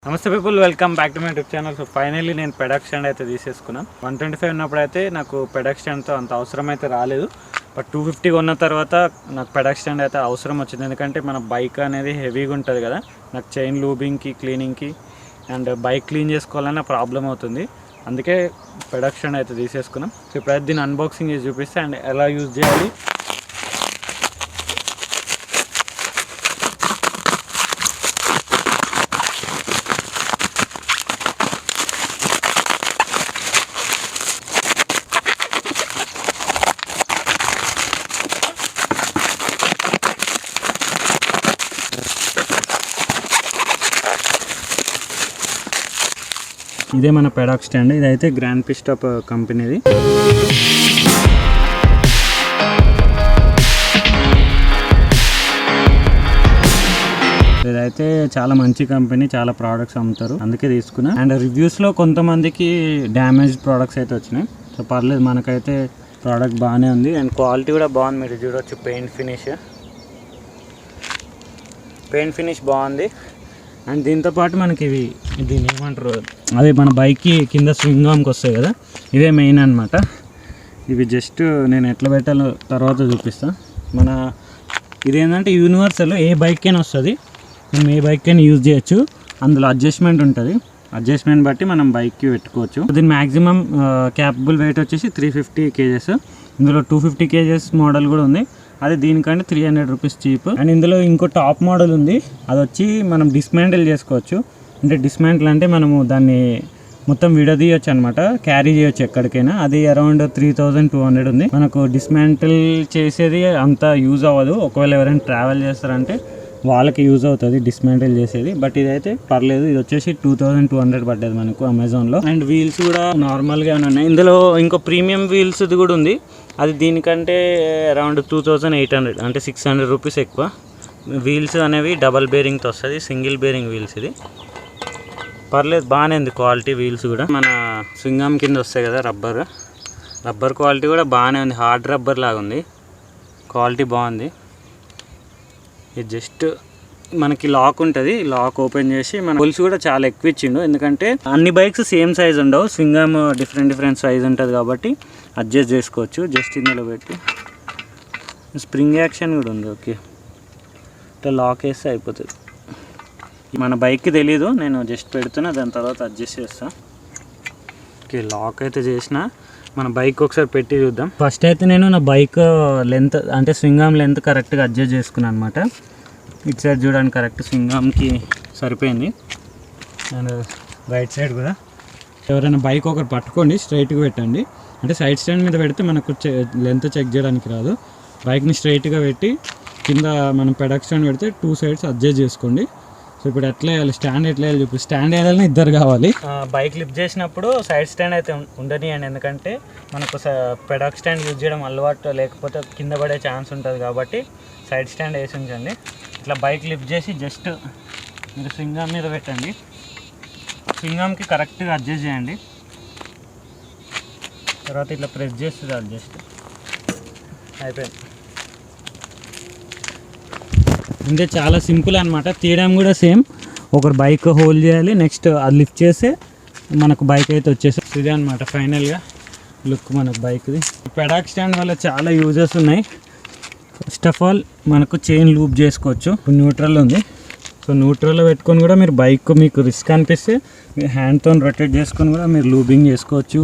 నమస్తే people, welcome back to my YouTube channel. So finally నేను పెడాక్ stand అయితే తీసేసుకున్నాను. 125 ఉన్నప్పుడు అయితే నాకు పెడాక్ స్టాండ్తో అంత అవసరం అయితే రాలేదు. బట్ 250 ఉన్న తర్వాత నాకు పెడాక్ స్టాండ్ అయితే అవసరం వచ్చింది. ఎందుకంటే మన బైక్ అనేది హెవీగా ఉంటుంది కదా, నాకు చైన్ లూబింగ్కి, క్లీనింగ్కి అండ్ బైక్ క్లీన్ చేసుకోవాలన్న ప్రాబ్లం అవుతుంది. అందుకే పెడాక్ స్టాండ్ అయితే తీసేసుకున్నాం. సో ఇప్పుడైతే దీన్ని అన్బాక్సింగ్ చేసి చూపిస్తే అండ్ ఎలా యూజ్ చేయాలి, ఇదే మన పెడాక్ స్టాండ్. ఇదైతే గ్రాండ్ పిస్టాప్ కంపెనీది. ఇదైతే చాలా మంచి కంపెనీ, చాలా ప్రోడక్ట్స్ అమ్ముతారు, అందుకే తీసుకున్నా. అండ్ రివ్యూస్లో కొంతమందికి డ్యామేజ్ ప్రోడక్ట్స్ అయితే వచ్చినాయి. సో పర్లేదు, మనకైతే ప్రోడక్ట్ బాగానే ఉంది అండ్ క్వాలిటీ కూడా బాగుంది. మీరు చూడవచ్చు, పెయింట్ ఫినిష్ బాగుంది. అండ్ దీంతోపాటు మనకి దీన్ని ఏమంటారు, అదే మన బైక్కి కింద స్వింగ్ ఆర్మ్కి వస్తాయి కదా, ఇవే మెయిన్ అనమాట. ఇవి జస్ట్ నేను ఎట్లా పెట్టాలో తర్వాత చూపిస్తాను. ఇదేంటంటే యూనివర్సల్, ఏ బైక్కైనా వస్తుంది, మనం ఏ బైక్కైనా యూజ్ చేయొచ్చు. అందులో అడ్జస్ట్మెంట్ ఉంటుంది, అడ్జస్ట్మెంట్ బట్టి మనం బైక్కి పెట్టుకోవచ్చు. దీని మ్యాక్సిమం క్యాపబుల్ వెయిట్ వచ్చేసి 350 kgs. ఇందులో 250 kgs మోడల్ కూడా ఉంది, అదే దీనికంటే 300 రూపీస్ చీప్. అండ్ ఇందులో ఇంకో టాప్ మోడల్ ఉంది, అది వచ్చి మనం డిస్మాంటిల్ చేసుకోవచ్చు. అంటే డిస్మాంటిల్ అంటే మనము దాన్ని మొత్తం విడదీయచ్చు అనమాట, క్యారీ చేయొచ్చు ఎక్కడికైనా. అది అరౌండ్ 3200 ఉంది. మనకు డిస్మాంటిల్ చేసేది అంత యూజ్ అవ్వదు, ఒకవేళ ఎవరైనా ట్రావెల్ చేస్తారంటే వాళ్ళకి యూజ్ అవుతుంది డిస్మాంటిల్ చేసేది. బట్ ఇదైతే పర్లేదు, ఇది వచ్చేసి 2200 పడ్డది మనకు అమెజాన్లో. అండ్ వీల్స్ కూడా నార్మల్గా ఉన్నాయి. ఇందులో ఇంకో ప్రీమియం వీల్స్ కూడా ఉంది, అది దీనికంటే అరౌండ్ 2800, అంటే 600 రూపీస్ ఎక్కువ. వీల్స్ అనేవి డబల్ బేరింగ్తో వస్తుంది, సింగిల్ బేరింగ్ వీల్స్. ఇది పర్లేదు, బాగానే ఉంది క్వాలిటీ. వీల్స్ కూడా మన స్వింగామ్ కింద వస్తాయి కదా, రబ్బర్ క్వాలిటీ కూడా బాగానే ఉంది, హార్డ్ రబ్బర్ లాగా ఉంది, క్వాలిటీ బాగుంది. ఇది జస్ట్ మనకి లాక్ ఉంటుంది, లాక్ ఓపెన్ చేసి మన హోల్స్ కూడా చాలా ఎక్కువ ఇచ్చిండు. ఎందుకంటే అన్ని బైక్స్ సేమ్ సైజ్ ఉండవు, స్వింగామ్ డిఫరెంట్ సైజ్ ఉంటుంది కాబట్టి అడ్జస్ట్ చేసుకోవచ్చు. జస్ట్ ఇందులో పెట్టి స్ప్రింగ్ యాక్షన్ కూడా ఉంది. ఓకే, ఇట్లా లాక్ వేస్తే అయిపోతుంది. మన బైక్కి తెలీదు, నేను జస్ట్ పెడుతున్నా, దాని తర్వాత అడ్జస్ట్ చేస్తాను. ఓకే, లాక్ అయితే చేసిన. మన బైక్ ఒకసారి పెట్టి చూద్దాం. ఫస్ట్ అయితే నేను నా బైక్ లెంత్, అంటే స్వింగామ్ లెంత్ కరెక్ట్గా అడ్జస్ట్ చేసుకున్నాను అనమాట. ఇటు సైడ్ చూడండి, కరెక్ట్ స్వింగామ్కి సరిపోయింది. అండ్ రైట్ సైడ్ కూడా. ఎవరైనా బైక్ ఒకరు పట్టుకోండి, స్ట్రైట్గా పెట్టండి. అంటే సైడ్ స్టాండ్ మీద పెడితే మనకు లెంత్ చెక్ చేయడానికి రాదు. బైక్ని స్ట్రైట్గా పెట్టి కింద మనం పెడాక్ స్టాండ్ పెడితే 2 sides అడ్జస్ట్ చేసుకోండి. సో ఇప్పుడు ఎట్లా వేయాలి, స్టాండ్ ఎట్లా వేయాలి చెప్పి. స్టాండ్ వేయాలని ఇద్దరు కావాలి. బైక్ లిఫ్ట్ చేసినప్పుడు సైడ్ స్టాండ్ అయితే ఉండనియండి, ఎందుకంటే మనకు పెడాక్ స్టాండ్ యూజ్ చేయడం అలవాటు లేకపోతే కింద పడే ఛాన్స్ ఉంటుంది కాబట్టి సైడ్ స్టాండ్ వేసి ఉంచండి. ఇట్లా బైక్ లిఫ్ట్ చేసి జస్ట్ మీరు స్వింగామ్ మీద పెట్టండి, స్వింగామ్కి కరెక్ట్గా అడ్జస్ట్ చేయండి. తర్వాత ఇట్లా ప్రెస్ చేస్తుంది, అడ్జస్ట్ అయిపోయింది. అంటే చాలా సింపుల్ అనమాట, తీయడం కూడా సేమ్. ఒకరు బైక్ హోల్డ్ చేయాలి, నెక్స్ట్ అది లిఫ్ట్ చేస్తే మనకు బైక్ అయితే వచ్చేసి. ఇదే అనమాట ఫైనల్గా లుక్ మనకు బైక్ది. పెడాక్ స్టాండ్ వల్ల చాలా యూజెస్ ఉన్నాయి. ఫస్ట్ ఆఫ్ ఆల్ మనకు చైన్ లూప్ చేసుకోవచ్చు. ఇప్పుడు న్యూట్రల్ ఉంది, సో న్యూట్రల్లో పెట్టుకొని కూడా మీరు బైక్ మీకు రిస్క్ అనిపిస్తే మీరు హ్యాండ్తో రొటేట్ చేసుకొని కూడా మీరు లూబింగ్ చేసుకోవచ్చు.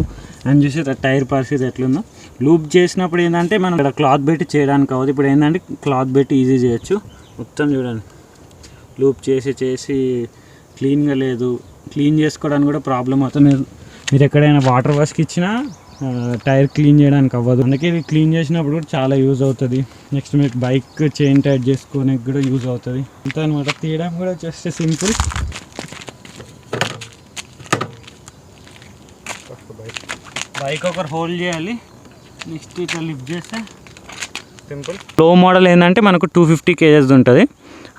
అండ్ చూసి టైర్ పరిస్థితి ఎట్లుందో. లూప్ చేసినప్పుడు ఏంటంటే మనం ఇక్కడ క్లాత్ పెట్టి చేయడానికి అవ్వదు, ఇప్పుడు ఏంటంటే క్లాత్ పెట్టి ఈజీ చేయొచ్చు. మొత్తం చూడండి, లూప్ చేసి క్లీన్గా లేదు, క్లీన్ చేసుకోవడానికి కూడా ప్రాబ్లం అవుతుంది. మీరు ఎక్కడైనా వాటర్ వాష్కి ఇచ్చినా టైర్ క్లీన్ చేయడానికి అవ్వదు, అందుకే ఇది క్లీన్ చేసినప్పుడు కూడా చాలా యూజ్ అవుతుంది. నెక్స్ట్ మీకు బైక్ చైన్ టైట్ చేసుకోవడానికి కూడా యూజ్ అవుతుంది. అంతే అనమాట, తీయడం కూడా జస్ట్ సింపుల్. బైక్ ఒకరు హోల్డ్ చేయాలి, నెక్స్ట్ ఇట్లా లిఫ్ట్ చేస్తే సింపుల్. లో మోడల్ ఏంటంటే మనకు 250 kgs ఉంటుంది,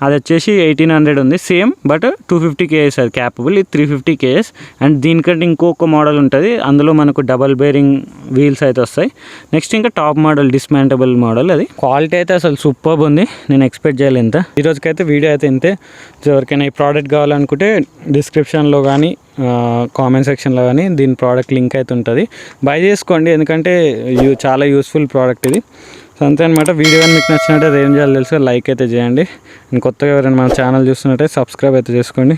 అది వచ్చేసి 1800 ఉంది సేమ్, బట్ 250 kgs అది క్యాపబుల్. ఇది 350 kgs. అండ్ దీనికంటే ఇంకొక మోడల్ ఉంటుంది, అందులో మనకు డబల్ బేరింగ్ వీల్స్ అయితే వస్తాయి. నెక్స్ట్ ఇంకా టాప్ మోడల్ డిస్మాంటబుల్ మోడల్. అది క్వాలిటీ అయితే అసలు సూపర్బ్ ఉంది, నేను ఎక్స్పెక్ట్ చేయలేదు ఇంత. ఈరోజుకైతే వీడియో అయితే ఇంతే. ఎవరికైనా ఈ ప్రోడక్ట్ కావాలనుకుంటే డిస్క్రిప్షన్లో కానీ కామెంట్ సెక్షన్లో కానీ దీని ప్రోడక్ట్ లింక్ అయితే ఉంటుంది, బై చేసుకోండి, ఎందుకంటే చాలా యూస్ఫుల్ ప్రోడక్ట్ ఇది. సో అంతే అనమాట. వీడియో కానీ మీకు నచ్చినట్టు ఏం చేయాలో తెలుసు, లైక్ అయితే చేయండి. కొత్తగా ఎవరైనా మన ఛానల్ చూస్తున్నట్టే సబ్స్క్రైబ్ అయితే చేసుకోండి.